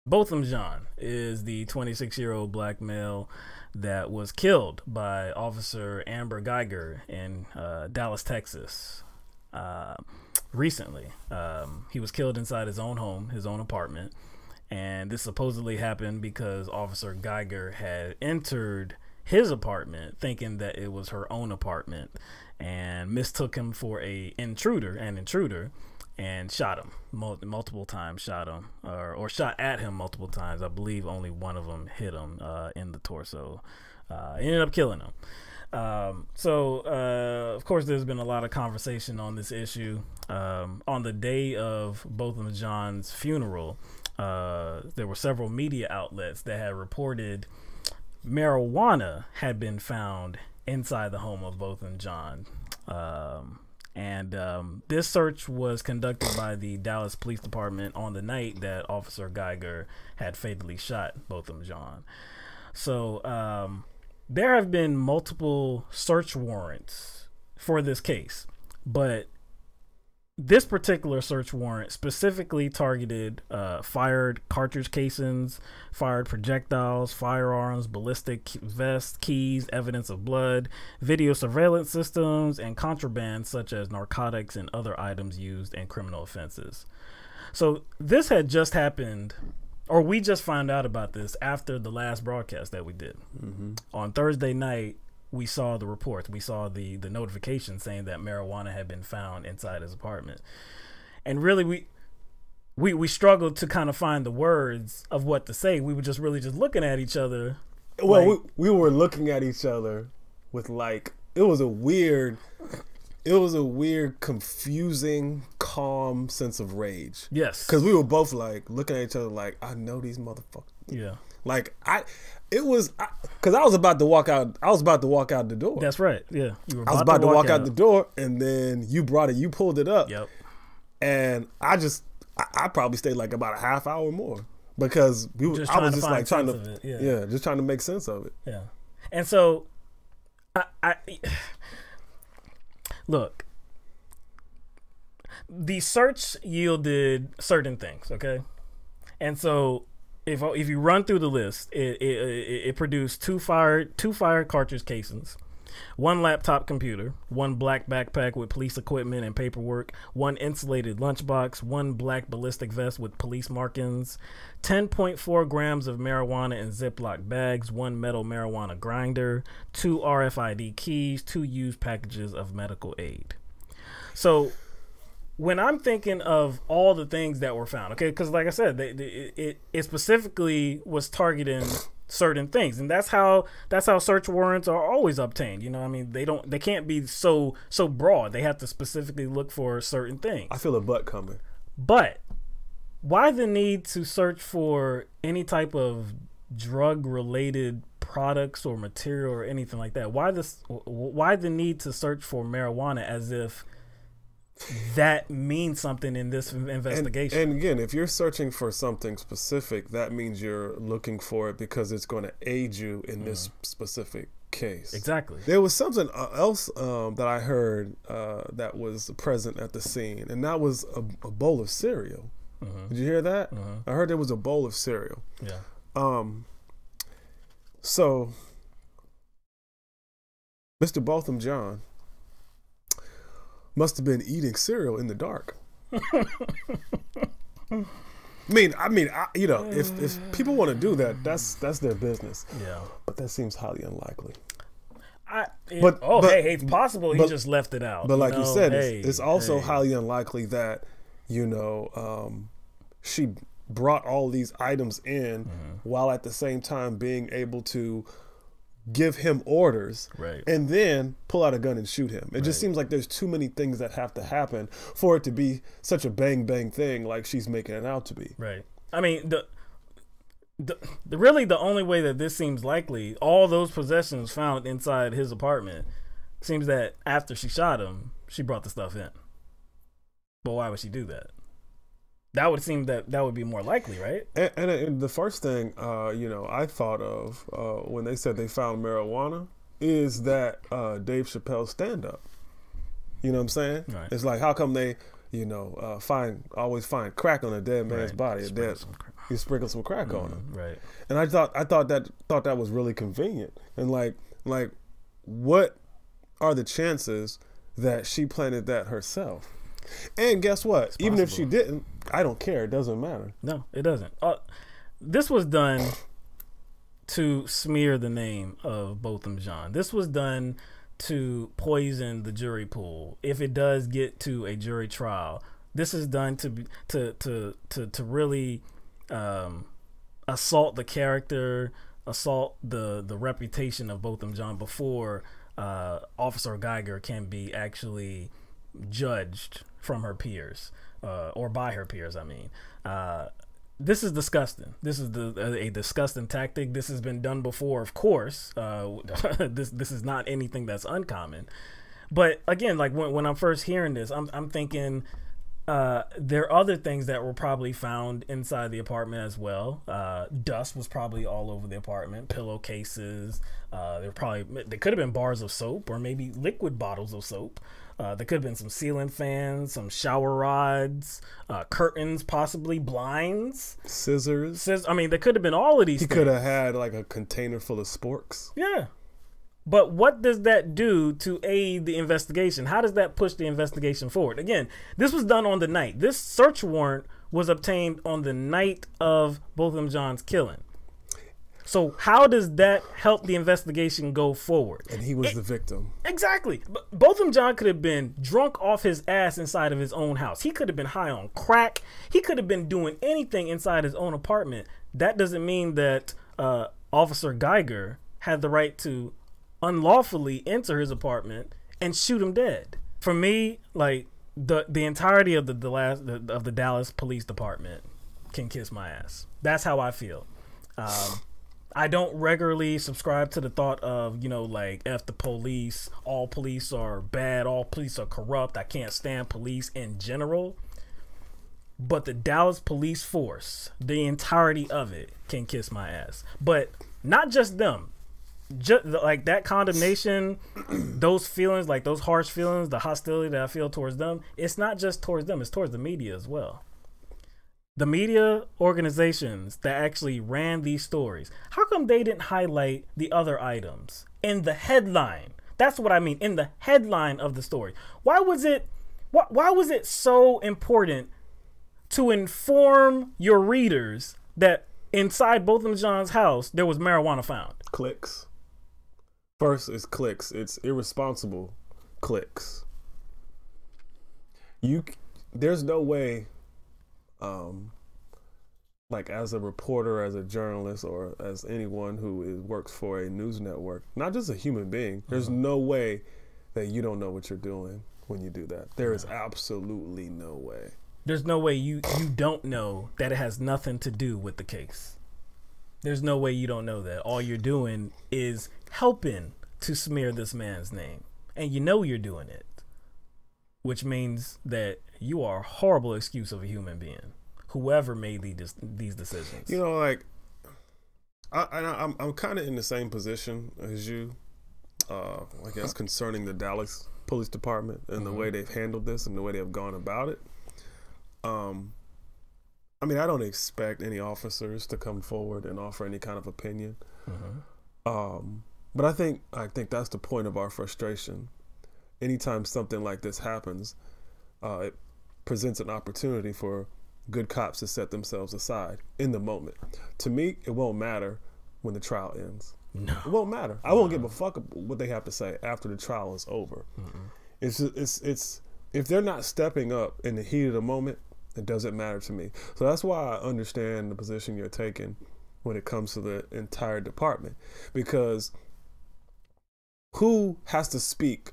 Botham Jean is the 26-year-old black male that was killed by Officer Amber Guyger in Dallas, Texas. Recently, he was killed inside his own home, his own apartment, and this supposedly happened because Officer Guyger had entered his apartment thinking that it was her own apartment and mistook him for an intruder, and shot him multiple times, or shot at him multiple times. I believe only one of them hit him in the torso. Ended up killing him. Of course, there's been a lot of conversation on this issue. On the day of Botham Jean's funeral, there were several media outlets that had reported marijuana had been found inside the home of Botham Jean. This search was conducted by the Dallas Police Department on the night that Officer Guyger had fatally shot Botham Jean. So there have been multiple search warrants for this case, but this particular search warrant specifically targeted fired cartridge casings, fired projectiles, firearms, ballistic vests, keys, evidence of blood, video surveillance systems, and contraband such as narcotics and other items used in criminal offenses. So this had just happened, or we just found out about this after the last broadcast that we did. On Thursday night, we saw the reports. We saw the notification saying that marijuana had been found inside his apartment. And really, we struggled to kind of find the words of what to say. We were just really just looking at each other. Well, like, we were looking at each other with like, it was a weird, confusing, calm sense of rage. Yes. Because we were both like looking at each other like, I know these motherfuckers. Yeah. Like because I was about to walk out. I was about to walk out the door. That's right. Yeah. I was about to walk out the door, and then you brought it. You pulled it up. Yep. And I probably stayed like about a half hour more because I was just like trying to just trying to make sense of it. Yeah. And so I look. The search yielded certain things. Okay. And so if you run through the list, it produced two fired cartridge casings, one laptop computer, one black backpack with police equipment and paperwork, one insulated lunchbox, one black ballistic vest with police markings, 10.4 grams of marijuana in Ziploc bags, one metal marijuana grinder, two RFID keys, two used packages of medical aid. So when I'm thinking of all the things that were found, okay, because like I said, it specifically was targeting certain things, and that's how search warrants are always obtained. You know, I mean, they can't be so broad. They have to specifically look for certain things. I feel a butt coming. But why the need to search for any type of drug-related products or material or anything like that? Why the need to search for marijuana as if that means something in this investigation? And again, if you're searching for something specific, that means you're looking for it because it's going to aid you in this specific case. Exactly. There was something else that I heard that was present at the scene, and that was a bowl of cereal. Did you hear that? I heard there was a bowl of cereal. Yeah. So Mr. Botham Jean must have been eating cereal in the dark. I mean, you know, if people want to do that, that's their business. Yeah. But that seems highly unlikely. Hey, it's possible he just left it out. But like you said, it's also highly unlikely that, you know, she brought all these items in while at the same time being able to give him orders, right, and then pull out a gun and shoot him. It just seems like there's too many things that have to happen for it to be such a bang bang thing like she's making it out to be. Right. I mean, really the only way that this seems likely, all those possessions found inside his apartment, seems that after she shot him, she brought the stuff in. But why would she do that? That would seem that would be more likely, right? And the first thing, you know, I thought of when they said they found marijuana is that Dave Chappelle's stand-up. You know what I'm saying? Right. It's like, how come they, you know, always find crack on a dead man's body? you sprinkle some crack on him. Right. And I thought that was really convenient. And like what are the chances that she planted that herself? And guess what? Even if she didn't, I don't care. It doesn't matter. No, it doesn't. This was done to smear the name of Botham Jean. This was done to poison the jury pool. If it does get to a jury trial, this is done to really assault the character, assault the reputation of Botham Jean before Officer Guyger can be actually judged from her peers, or by her peers. I mean, this is disgusting. This is a disgusting tactic. This has been done before, of course. This is not anything that's uncommon. But again, like when I'm first hearing this, I'm thinking there are other things that were probably found inside the apartment as well. Dust was probably all over the apartment. Pillowcases. There could have been bars of soap, or maybe liquid bottles of soap. There could have been some ceiling fans, some shower rods, curtains, possibly blinds, scissors. I mean, there could have been all of these things. He could have had like a container full of sporks. Yeah. But what does that do to aid the investigation? How does that push the investigation forward? Again, this was done on the night. This search warrant was obtained on the night of Botham Jean's killing. So how does that help the investigation go forward? And he was the victim. Exactly. Botham Jean could have been drunk off his ass inside of his own house. He could have been high on crack. He could have been doing anything inside his own apartment. That doesn't mean that Officer Guyger had the right to unlawfully enter his apartment and shoot him dead. For me, like the entirety of the Dallas Police Department can kiss my ass. That's how I feel. I don't regularly subscribe to the thought of, like, F the police, all police are bad, all police are corrupt, I can't stand police in general. But the Dallas police force, the entirety of it, can kiss my ass. But not just them. Just like that condemnation, those feelings, like those harsh feelings, the hostility that I feel towards them, it's not just towards them, it's towards the media as well. The media organizations that actually ran these stories, how come they didn't highlight the other items in the headline? That's what I mean, in the headline of the story. Why was it so important to inform your readers that inside Botham Jean's house there was marijuana found? Clicks. First is clicks. It's irresponsible clicks. There's no way, like as a reporter, as a journalist, or as anyone who works for a news network, not just a human being, there's no way that you don't know what you're doing when you do that. There is absolutely no way. There's no way you don't know that it has nothing to do with the case. There's no way you don't know that. All you're doing is helping to smear this man's name. And you know you're doing it. Which means that you are a horrible excuse of a human being. Whoever made these decisions. Like, I'm kind of in the same position as you, I guess, concerning the Dallas Police Department and the way they've handled this and the way they've gone about it. I mean, I don't expect any officers to come forward and offer any kind of opinion. But I think that's the point of our frustration. Anytime something like this happens, it presents an opportunity for good cops to set themselves aside in the moment. To me, it won't matter when the trial ends. No. It won't matter. I won't give a fuck what they have to say after the trial is over. It's if they're not stepping up in the heat of the moment, it doesn't matter to me. So that's why I understand the position you're taking when it comes to the entire department. Because who has to speak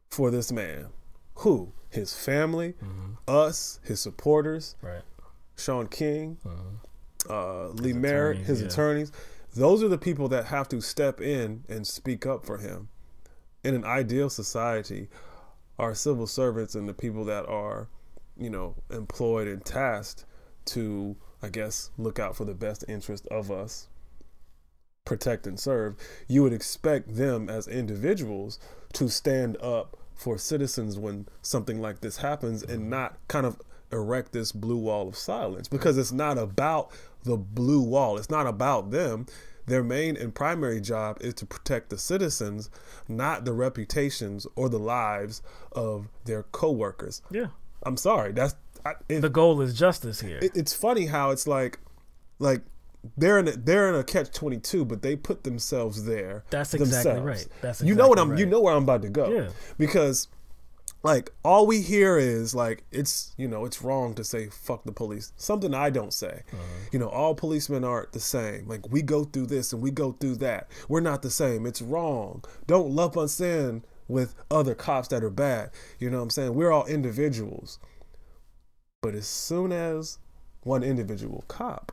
for this man? Who? His family, us, his supporters, right? Sean King, Lee Merritt, his attorneys. Those are the people that have to step in and speak up for him. In an ideal society, our civil servants and the people that are, employed and tasked to, I guess, look out for the best interest of us, protect and serve, you would expect them as individuals to stand up for citizens when something like this happens and not kind of erect this blue wall of silence, because it's not about the blue wall. It's not about them. Their main and primary job is to protect the citizens, not the reputations or the lives of their coworkers. Yeah. I'm sorry. The goal is justice here. It's funny how it's like they're in a catch-22, but they put themselves there. That's exactly right. That's exactly you know right. You know where I'm about to go. Yeah. Because like all we hear is like it's wrong to say fuck the police. Something I don't say. All policemen aren't the same. Like we go through this and we go through that. We're not the same. It's wrong. Don't lump us in with other cops that are bad. You know what I'm saying? We're all individuals. But as soon as one individual cop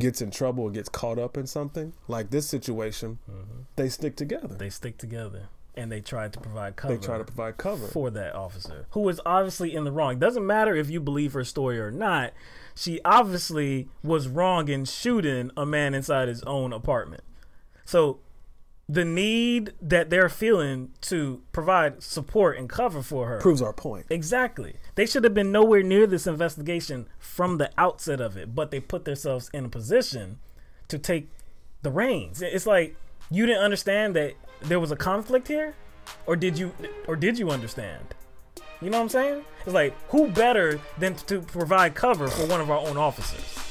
gets in trouble or gets caught up in something like this situation, they stick together. They stick together. And they try to provide cover. For that officer, who was obviously in the wrong. Doesn't matter if you believe her story or not. She obviously was wrong in shooting a man inside his own apartment. So the need that they're feeling to provide support and cover for her proves our point. Exactly. They should have been nowhere near this investigation from the outset of it, but they put themselves in a position to take the reins. It's like you didn't understand that there was a conflict here, or did you understand? You know what I'm saying? It's like, who better than to provide cover for one of our own officers?